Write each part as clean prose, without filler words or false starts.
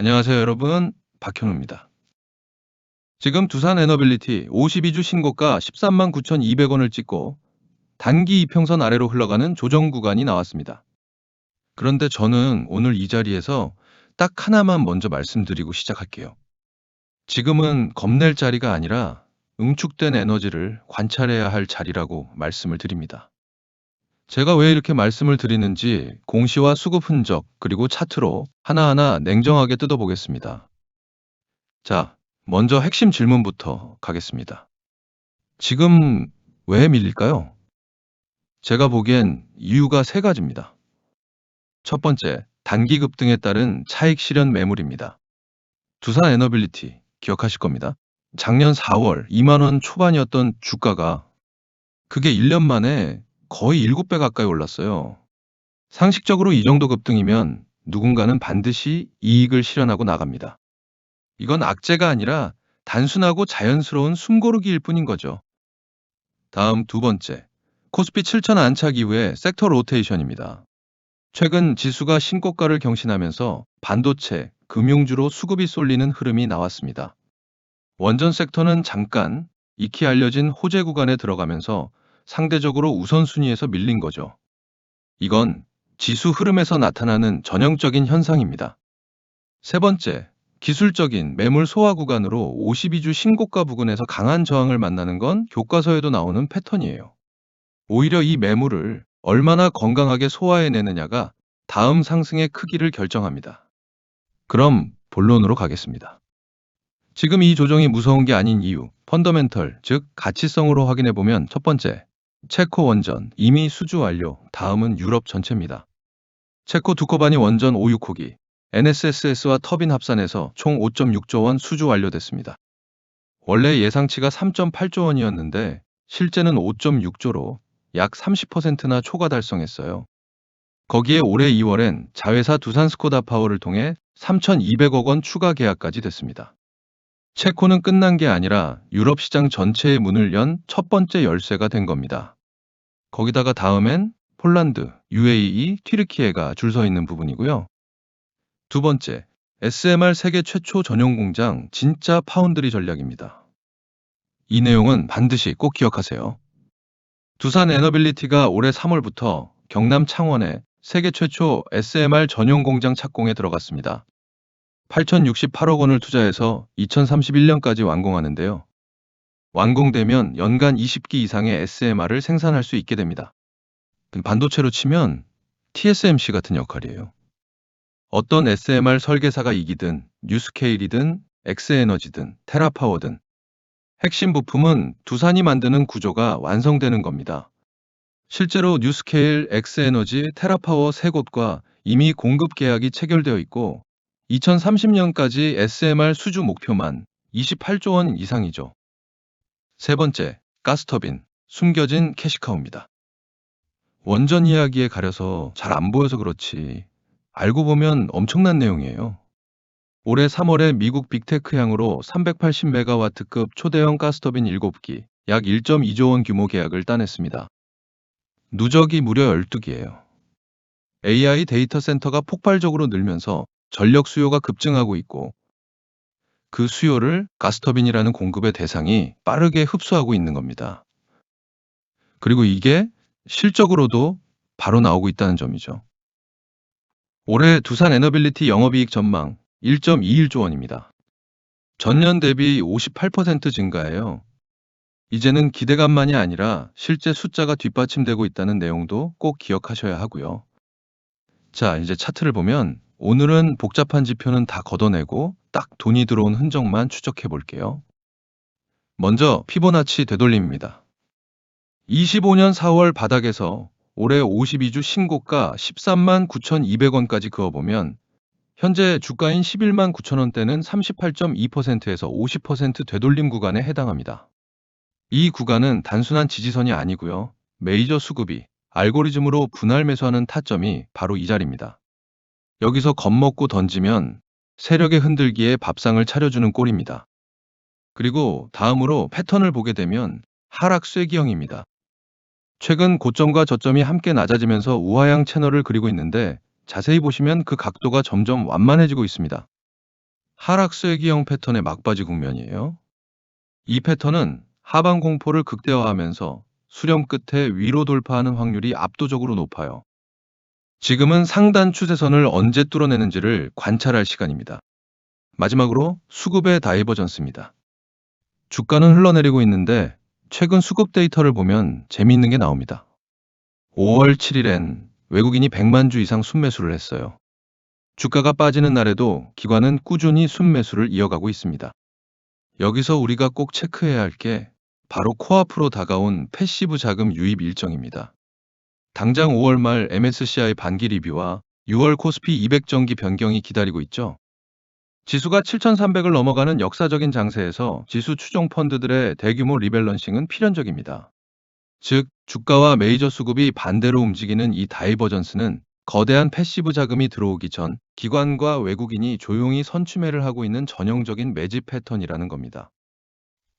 안녕하세요, 여러분. 박현우입니다. 지금 두산 에너빌리티 52주 신고가 13만 9,200원을 찍고 단기 이평선 아래로 흘러가는 조정 구간이 나왔습니다. 그런데 저는 오늘 이 자리에서 딱 하나만 먼저 말씀드리고 시작할게요. 지금은 겁낼 자리가 아니라 응축된 에너지를 관찰해야 할 자리라고 말씀을 드립니다. 제가 왜 이렇게 말씀을 드리는지 공시와 수급 흔적 그리고 차트로 하나하나 냉정하게 뜯어보겠습니다. 자, 먼저 핵심 질문부터 가겠습니다. 지금 왜 밀릴까요? 제가 보기엔 이유가 세 가지입니다. 첫 번째, 단기 급등에 따른 차익 실현 매물입니다. 두산 에너빌리티 기억하실 겁니다. 작년 4월 2만 원 초반이었던 주가가 그게 1년 만에 거의 7배 가까이 올랐어요. 상식적으로 이 정도 급등이면 누군가는 반드시 이익을 실현하고 나갑니다. 이건 악재가 아니라 단순하고 자연스러운 숨고르기일 뿐인 거죠. 다음 두 번째, 코스피 7천 안착 이후의 섹터 로테이션입니다. 최근 지수가 신고가를 경신하면서 반도체, 금융주로 수급이 쏠리는 흐름이 나왔습니다. 원전 섹터는 잠깐 익히 알려진 호재 구간에 들어가면서 상대적으로 우선순위에서 밀린 거죠. 이건 지수 흐름에서 나타나는 전형적인 현상입니다. 세 번째, 기술적인 매물 소화 구간으로 52주 신고가 부근에서 강한 저항을 만나는 건 교과서에도 나오는 패턴이에요. 오히려 이 매물을 얼마나 건강하게 소화해내느냐가 다음 상승의 크기를 결정합니다. 그럼 본론으로 가겠습니다. 지금 이 조정이 무서운 게 아닌 이유, 펀더멘털, 즉 가치성으로 확인해 보면 첫 번째, 체코 원전 이미 수주 완료, 다음은 유럽 전체입니다. 체코 두코바니 원전 5, 6호기, NSS와 터빈 합산해서 총 5.6조 원 수주 완료됐습니다. 원래 예상치가 3.8조 원이었는데 실제는 5.6조로 약 30%나 초과 달성했어요. 거기에 올해 2월엔 자회사 두산 스코다 파워를 통해 3,200억 원 추가 계약까지 됐습니다. 체코는 끝난 게 아니라 유럽 시장 전체의 문을 연 첫 번째 열쇠가 된 겁니다. 거기다가 다음엔 폴란드, UAE, 튀르키예가 줄 서 있는 부분이고요. 두 번째, SMR 세계 최초 전용 공장 진짜 파운드리 전략입니다. 이 내용은 반드시 꼭 기억하세요. 두산 에너빌리티가 올해 3월부터 경남 창원에 세계 최초 SMR 전용 공장 착공에 들어갔습니다. 8,068억 원을 투자해서 2031년까지 완공하는데요. 완공되면 연간 20기 이상의 SMR을 생산할 수 있게 됩니다. 반도체로 치면 TSMC 같은 역할이에요. 어떤 SMR 설계사가 이기든 뉴스케일이든 엑스에너지든 테라파워든 핵심 부품은 두산이 만드는 구조가 완성되는 겁니다. 실제로 뉴스케일, 엑스에너지, 테라파워 세 곳과 이미 공급 계약이 체결되어 있고 2030년까지 SMR 수주 목표만 28조 원 이상이죠. 세 번째, 가스터빈, 숨겨진 캐시카우입니다. 원전 이야기에 가려서 잘 안 보여서 그렇지 알고 보면 엄청난 내용이에요. 올해 3월에 미국 빅테크향으로 380메가와트급 초대형 가스터빈 7기, 약 1.2조 원 규모 계약을 따냈습니다. 누적이 무려 12기예요. AI 데이터 센터가 폭발적으로 늘면서 전력 수요가 급증하고 있고 그 수요를 가스터빈이라는 공급의 대상이 빠르게 흡수하고 있는 겁니다. 그리고 이게 실적으로도 바로 나오고 있다는 점이죠. 올해 두산 에너빌리티 영업이익 전망 1.21조 원입니다. 전년 대비 58% 증가예요. 이제는 기대감만이 아니라 실제 숫자가 뒷받침되고 있다는 내용도 꼭 기억하셔야 하고요. 자, 이제 차트를 보면 오늘은 복잡한 지표는 다 걷어내고 딱 돈이 들어온 흔적만 추적해 볼게요. 먼저 피보나치 되돌림입니다. 25년 4월 바닥에서 올해 52주 신고가 13만 9,200원까지 그어보면 현재 주가인 11만 9천 원대는 38.2%에서 50% 되돌림 구간에 해당합니다. 이 구간은 단순한 지지선이 아니고요. 메이저 수급이 알고리즘으로 분할 매수하는 타점이 바로 이 자리입니다. 여기서 겁먹고 던지면 세력의 흔들기에 밥상을 차려주는 꼴입니다. 그리고 다음으로 패턴을 보게 되면 하락 쐐기형입니다. 최근 고점과 저점이 함께 낮아지면서 우하향 채널을 그리고 있는데 자세히 보시면 그 각도가 점점 완만해지고 있습니다. 하락세기형 패턴의 막바지 국면이에요. 이 패턴은 하방 공포를 극대화하면서 수렴 끝에 위로 돌파하는 확률이 압도적으로 높아요. 지금은 상단 추세선을 언제 뚫어내는지를 관찰할 시간입니다. 마지막으로 수급의 다이버전스입니다. 주가는 흘러내리고 있는데 최근 수급 데이터를 보면 재미있는 게 나옵니다. 5월 7일엔 외국인이 100만 주 이상 순매수를 했어요. 주가가 빠지는 날에도 기관은 꾸준히 순매수를 이어가고 있습니다. 여기서 우리가 꼭 체크해야 할 게 바로 코앞으로 다가온 패시브 자금 유입 일정입니다. 당장 5월 말 MSCI 반기 리뷰와 6월 코스피 200 정기 변경이 기다리고 있죠. 지수가 7,300을 넘어가는 역사적인 장세에서 지수 추종 펀드들의 대규모 리밸런싱은 필연적입니다. 즉, 주가와 메이저 수급이 반대로 움직이는 이 다이버전스는 거대한 패시브 자금이 들어오기 전 기관과 외국인이 조용히 선취매를 하고 있는 전형적인 매집 패턴이라는 겁니다.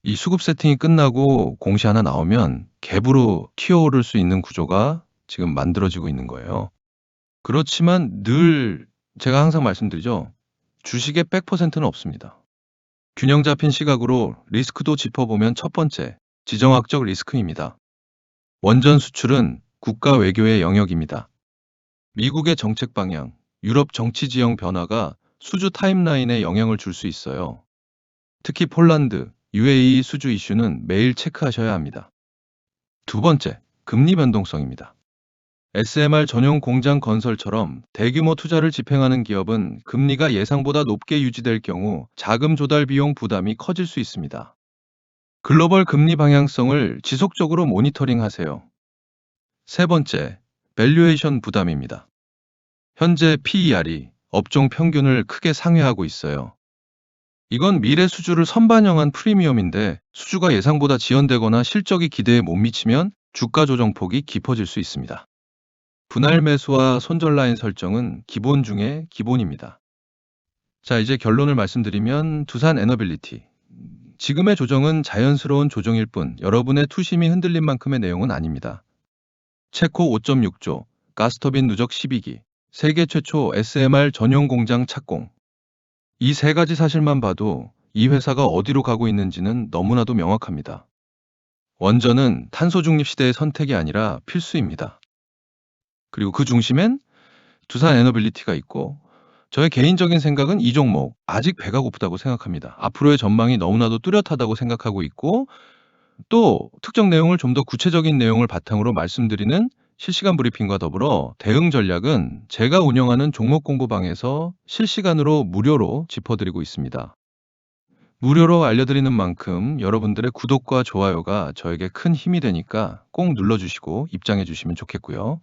이 수급 세팅이 끝나고 공시 하나 나오면 갭으로 튀어오를 수 있는 구조가 지금 만들어지고 있는 거예요. 그렇지만 늘 제가 항상 말씀드리죠. 주식의 100%는 없습니다. 균형 잡힌 시각으로 리스크도 짚어보면 첫 번째, 지정학적 리스크입니다. 원전 수출은 국가 외교의 영역입니다. 미국의 정책 방향, 유럽 정치 지형 변화가 수주 타임라인에 영향을 줄 수 있어요. 특히 폴란드, UAE 수주 이슈는 매일 체크하셔야 합니다. 두 번째, 금리 변동성입니다. SMR 전용 공장 건설처럼 대규모 투자를 집행하는 기업은 금리가 예상보다 높게 유지될 경우 자금 조달 비용 부담이 커질 수 있습니다. 글로벌 금리 방향성을 지속적으로 모니터링하세요. 세 번째, 밸류에이션 부담입니다. 현재 PER이 업종 평균을 크게 상회하고 있어요. 이건 미래 수주를 선반영한 프리미엄인데 수주가 예상보다 지연되거나 실적이 기대에 못 미치면 주가 조정폭이 깊어질 수 있습니다. 분할 매수와 손절 라인 설정은 기본 중에 기본입니다. 자, 이제 결론을 말씀드리면 두산 에너빌리티. 지금의 조정은 자연스러운 조정일 뿐 여러분의 투심이 흔들린 만큼의 내용은 아닙니다. 체코 5.6조, 가스터빈 누적 12기, 세계 최초 SMR 전용 공장 착공. 이 세 가지 사실만 봐도 이 회사가 어디로 가고 있는지는 너무나도 명확합니다. 원전은 탄소 중립 시대의 선택이 아니라 필수입니다. 그리고 그 중심엔 두산 에너빌리티가 있고 저의 개인적인 생각은 이 종목 아직 배가 고프다고 생각합니다. 앞으로의 전망이 너무나도 뚜렷하다고 생각하고 있고 또 특정 내용을 좀 더 구체적인 내용을 바탕으로 말씀드리는 실시간 브리핑과 더불어 대응 전략은 제가 운영하는 종목 공부방에서 실시간으로 무료로 짚어드리고 있습니다. 무료로 알려드리는 만큼 여러분들의 구독과 좋아요가 저에게 큰 힘이 되니까 꼭 눌러주시고 입장해 주시면 좋겠고요.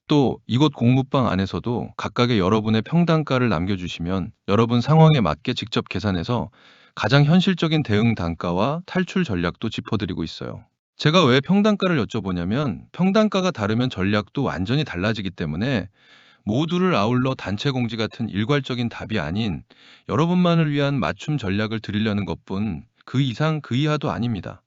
또 이곳 공부방 안에서도 각각의 여러분의 평단가를 남겨주시면 여러분 상황에 맞게 직접 계산해서 가장 현실적인 대응 단가와 탈출 전략도 짚어드리고 있어요. 제가 왜 평단가를 여쭤보냐면 평단가가 다르면 전략도 완전히 달라지기 때문에 모두를 아울러 단체 공지 같은 일괄적인 답이 아닌 여러분만을 위한 맞춤 전략을 드리려는 것뿐 그 이상 그 이하도 아닙니다.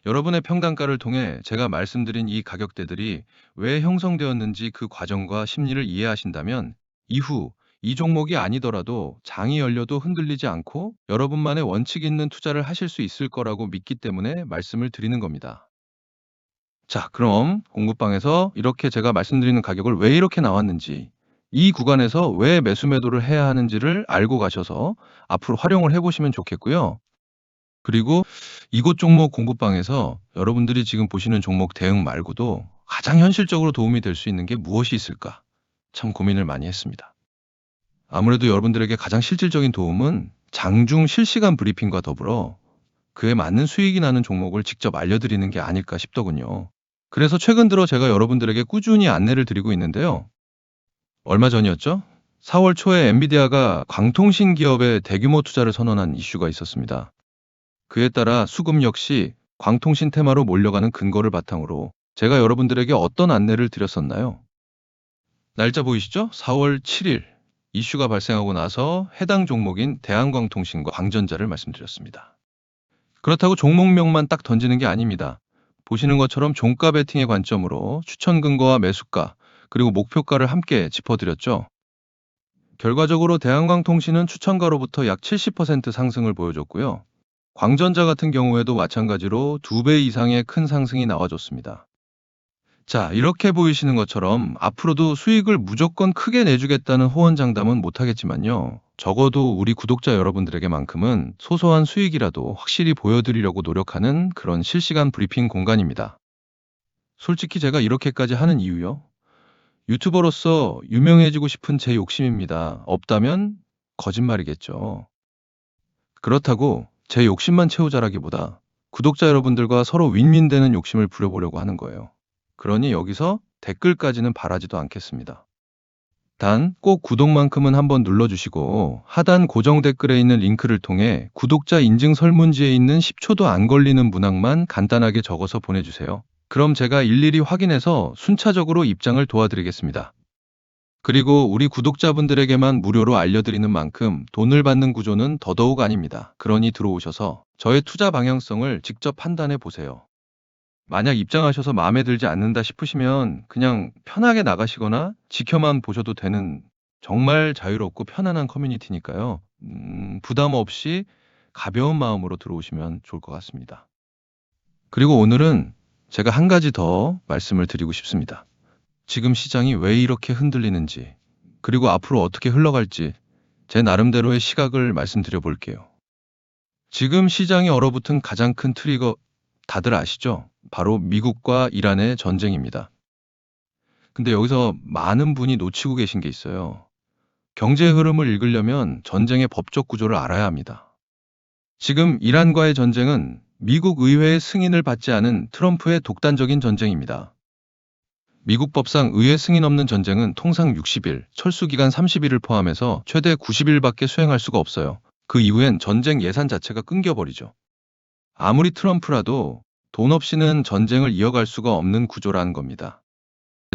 여러분의 평단가를 통해 제가 말씀드린 이 가격대들이 왜 형성되었는지 그 과정과 심리를 이해하신다면 이후 이 종목이 아니더라도 장이 열려도 흔들리지 않고 여러분만의 원칙 있는 투자를 하실 수 있을 거라고 믿기 때문에 말씀을 드리는 겁니다. 자, 그럼 공부방에서 이렇게 제가 말씀드리는 가격을 왜 이렇게 나왔는지, 이 구간에서 왜 매수 매도를 해야 하는지를 알고 가셔서 앞으로 활용을 해보시면 좋겠고요. 그리고 이곳 종목 공부방에서 여러분들이 지금 보시는 종목 대응 말고도 가장 현실적으로 도움이 될 수 있는 게 무엇이 있을까? 참 고민을 많이 했습니다. 아무래도 여러분들에게 가장 실질적인 도움은 장중 실시간 브리핑과 더불어 그에 맞는 수익이 나는 종목을 직접 알려드리는 게 아닐까 싶더군요. 그래서 최근 들어 제가 여러분들에게 꾸준히 안내를 드리고 있는데요. 얼마 전이었죠? 4월 초에 엔비디아가 광통신 기업에 대규모 투자를 선언한 이슈가 있었습니다. 그에 따라 수급 역시 광통신 테마로 몰려가는 근거를 바탕으로 제가 여러분들에게 어떤 안내를 드렸었나요? 날짜 보이시죠? 4월 7일 이슈가 발생하고 나서 해당 종목인 대한광통신과 광전자를 말씀드렸습니다. 그렇다고 종목명만 딱 던지는 게 아닙니다. 보시는 것처럼 종가 베팅의 관점으로 추천 근거와 매수가 그리고 목표가를 함께 짚어드렸죠. 결과적으로 대한광통신은 추천가로부터 약 70% 상승을 보여줬고요. 광전자 같은 경우에도 마찬가지로 2배 이상의 큰 상승이 나와줬습니다. 자, 이렇게 보이시는 것처럼 앞으로도 수익을 무조건 크게 내주겠다는 호언장담은 못하겠지만요. 적어도 우리 구독자 여러분들에게만큼은 소소한 수익이라도 확실히 보여드리려고 노력하는 그런 실시간 브리핑 공간입니다. 솔직히 제가 이렇게까지 하는 이유요? 유튜버로서 유명해지고 싶은 제 욕심입니다. 없다면 거짓말이겠죠. 그렇다고 제 욕심만 채우자라기보다 구독자 여러분들과 서로 윈윈되는 욕심을 부려보려고 하는 거예요. 그러니 여기서 댓글까지는 바라지도 않겠습니다. 단 꼭 구독만큼은 한번 눌러주시고 하단 고정 댓글에 있는 링크를 통해 구독자 인증 설문지에 있는 10초도 안 걸리는 문항만 간단하게 적어서 보내주세요. 그럼 제가 일일이 확인해서 순차적으로 입장을 도와드리겠습니다. 그리고 우리 구독자분들에게만 무료로 알려드리는 만큼 돈을 받는 구조는 더더욱 아닙니다. 그러니 들어오셔서 저의 투자 방향성을 직접 판단해 보세요. 만약 입장하셔서 마음에 들지 않는다 싶으시면 그냥 편하게 나가시거나 지켜만 보셔도 되는 정말 자유롭고 편안한 커뮤니티니까요. 부담 없이 가벼운 마음으로 들어오시면 좋을 것 같습니다. 그리고 오늘은 제가 한 가지 더 말씀을 드리고 싶습니다. 지금 시장이 왜 이렇게 흔들리는지, 그리고 앞으로 어떻게 흘러갈지 제 나름대로의 시각을 말씀드려 볼게요. 지금 시장이 얼어붙은 가장 큰 트리거 다들 아시죠? 바로 미국과 이란의 전쟁입니다. 근데 여기서 많은 분이 놓치고 계신 게 있어요. 경제 흐름을 읽으려면 전쟁의 법적 구조를 알아야 합니다. 지금 이란과의 전쟁은 미국 의회의 승인을 받지 않은 트럼프의 독단적인 전쟁입니다. 미국 법상 의회 승인 없는 전쟁은 통상 60일, 철수기간 30일을 포함해서 최대 90일밖에 수행할 수가 없어요. 그 이후엔 전쟁 예산 자체가 끊겨버리죠. 아무리 트럼프라도 돈 없이는 전쟁을 이어갈 수가 없는 구조라는 겁니다.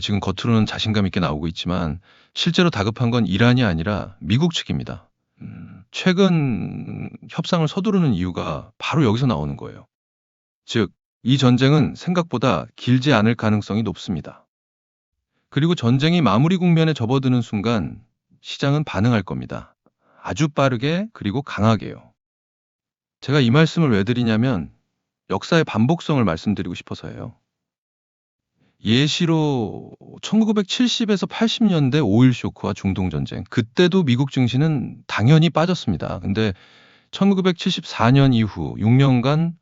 지금 겉으로는 자신감 있게 나오고 있지만 실제로 다급한 건 이란이 아니라 미국 측입니다. 최근 협상을 서두르는 이유가 바로 여기서 나오는 거예요. 즉, 이 전쟁은 생각보다 길지 않을 가능성이 높습니다. 그리고 전쟁이 마무리 국면에 접어드는 순간 시장은 반응할 겁니다. 아주 빠르게 그리고 강하게요. 제가 이 말씀을 왜 드리냐면 역사의 반복성을 말씀드리고 싶어서예요. 예시로 1970에서 80년대 오일 쇼크와 중동 전쟁, 그때도 미국 증시는 당연히 빠졌습니다. 근데 1974년 이후 6년간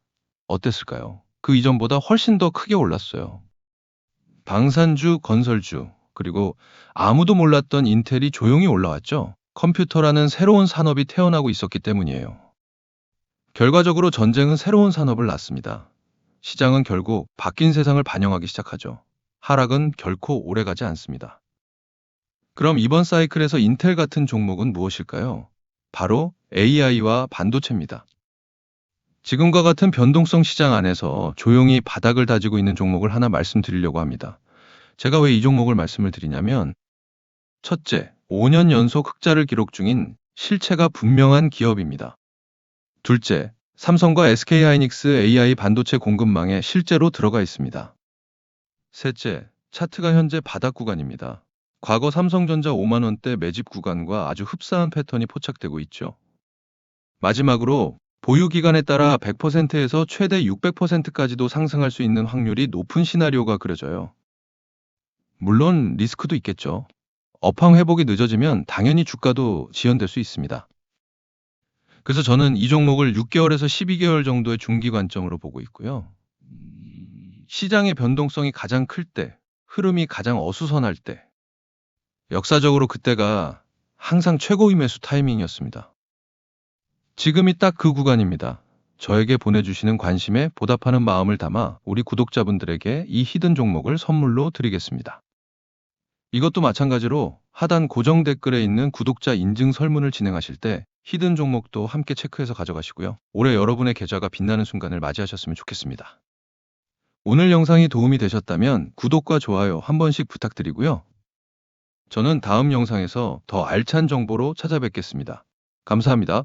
어땠을까요? 그 이전보다 훨씬 더 크게 올랐어요. 방산주, 건설주, 그리고 아무도 몰랐던 인텔이 조용히 올라왔죠. 컴퓨터라는 새로운 산업이 태어나고 있었기 때문이에요. 결과적으로 전쟁은 새로운 산업을 낳습니다. 시장은 결국 바뀐 세상을 반영하기 시작하죠. 하락은 결코 오래가지 않습니다. 그럼 이번 사이클에서 인텔 같은 종목은 무엇일까요? 바로 AI와 반도체입니다. 지금과 같은 변동성 시장 안에서 조용히 바닥을 다지고 있는 종목을 하나 말씀드리려고 합니다. 제가 왜 이 종목을 말씀을 드리냐면 첫째, 5년 연속 흑자를 기록 중인 실체가 분명한 기업입니다. 둘째, 삼성과 SK하이닉스 AI 반도체 공급망에 실제로 들어가 있습니다. 셋째, 차트가 현재 바닥 구간입니다. 과거 삼성전자 5만 원대 매집 구간과 아주 흡사한 패턴이 포착되고 있죠. 마지막으로 보유 기간에 따라 100%에서 최대 600%까지도 상승할 수 있는 확률이 높은 시나리오가 그려져요. 물론 리스크도 있겠죠. 업황 회복이 늦어지면 당연히 주가도 지연될 수 있습니다. 그래서 저는 이 종목을 6개월에서 12개월 정도의 중기 관점으로 보고 있고요. 시장의 변동성이 가장 클 때, 흐름이 가장 어수선할 때, 역사적으로 그때가 항상 최고의 매수 타이밍이었습니다. 지금이 딱 그 구간입니다. 저에게 보내주시는 관심에 보답하는 마음을 담아 우리 구독자분들에게 이 히든 종목을 선물로 드리겠습니다. 이것도 마찬가지로 하단 고정 댓글에 있는 구독자 인증 설문을 진행하실 때 히든 종목도 함께 체크해서 가져가시고요. 올해 여러분의 계좌가 빛나는 순간을 맞이하셨으면 좋겠습니다. 오늘 영상이 도움이 되셨다면 구독과 좋아요 한 번씩 부탁드리고요. 저는 다음 영상에서 더 알찬 정보로 찾아뵙겠습니다. 감사합니다.